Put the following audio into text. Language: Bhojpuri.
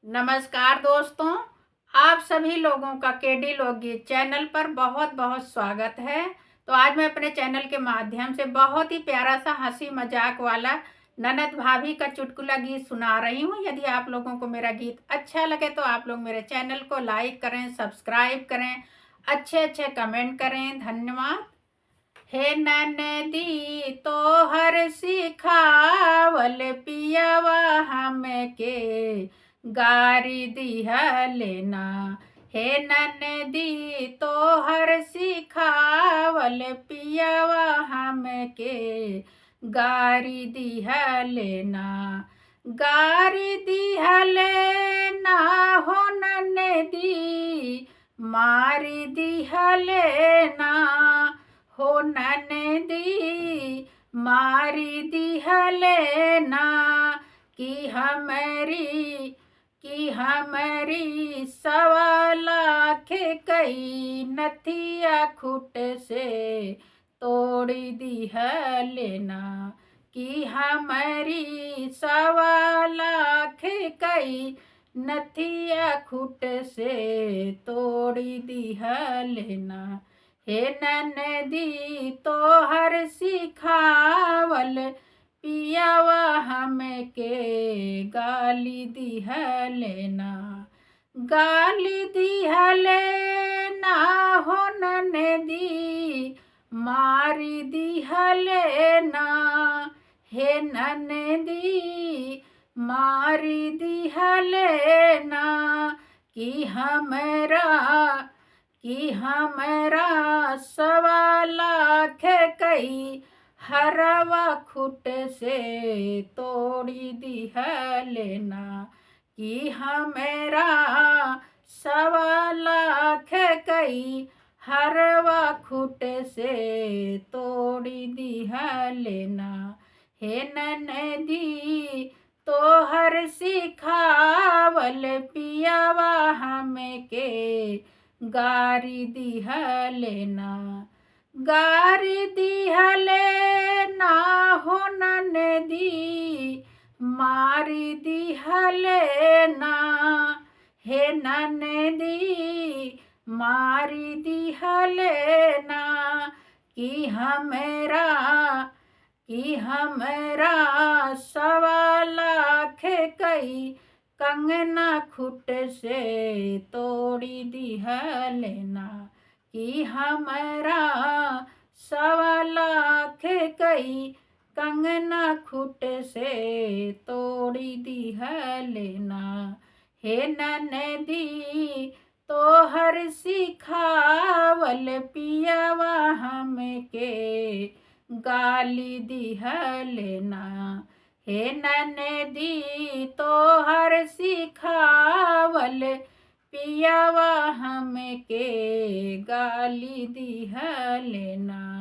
नमस्कार दोस्तों, आप सभी लोगों का केडी लोकगीत चैनल पर बहुत बहुत स्वागत है। तो आज मैं अपने चैनल के माध्यम से बहुत ही प्यारा सा हंसी मजाक वाला ननद भाभी का चुटकुला गीत सुना रही हूँ। यदि आप लोगों को मेरा गीत अच्छा लगे तो आप लोग मेरे चैनल को लाइक करें, सब्सक्राइब करें, अच्छे अच्छे कमेंट करें। धन्यवाद। हे ननदी तोहर सिखावल पियवा हमके गारी दिहलेना। हे ननदी तोहर सिखावल पियवा हमके गारी दिहलेना। गारी दिहलेना हो ननदी मारी दिहलेना। हो ननदी मारी दिहलेना कि हमारी 1.25 लाख कई नथिया खुट से तोड़ी दिहलेना। कि हमारी 1.25 लाख कई नथिया खुट से तोड़ी दिहलेना। हे ननदी तोहर सिखावल पियवा हमके गाली दिहलेना। गाली दिहलेना हो ननदी मारी दिहलेना। हे ननदी मारी दिहलेना। कि हमरा 1.25 लाख कई हरवा खुट से तोड़ी दिहलेना। कि हमरा 1.25 लाख कई हरवा खुट से तोड़ी दिहलेना। हे ननदी तोहर सिखावल पियवा हमके गारी दिहलेना। गारी दिहलेना हो ननदी मारी दिहलेना। हे ननदी मारी दिहलेना। कि हमरा 1.25 लाख कई कंगना खुट से तोड़ी दिहलेना। कि हमरा 1.25 लाख कई कंगना खुट से तोड़ी दिहलेना। हे ननदी तोहर सिखावल पियवा हमके गाली दिहलेना। हे ननदी तोहर सिखावल पियवा हमके गाली दिहलेना।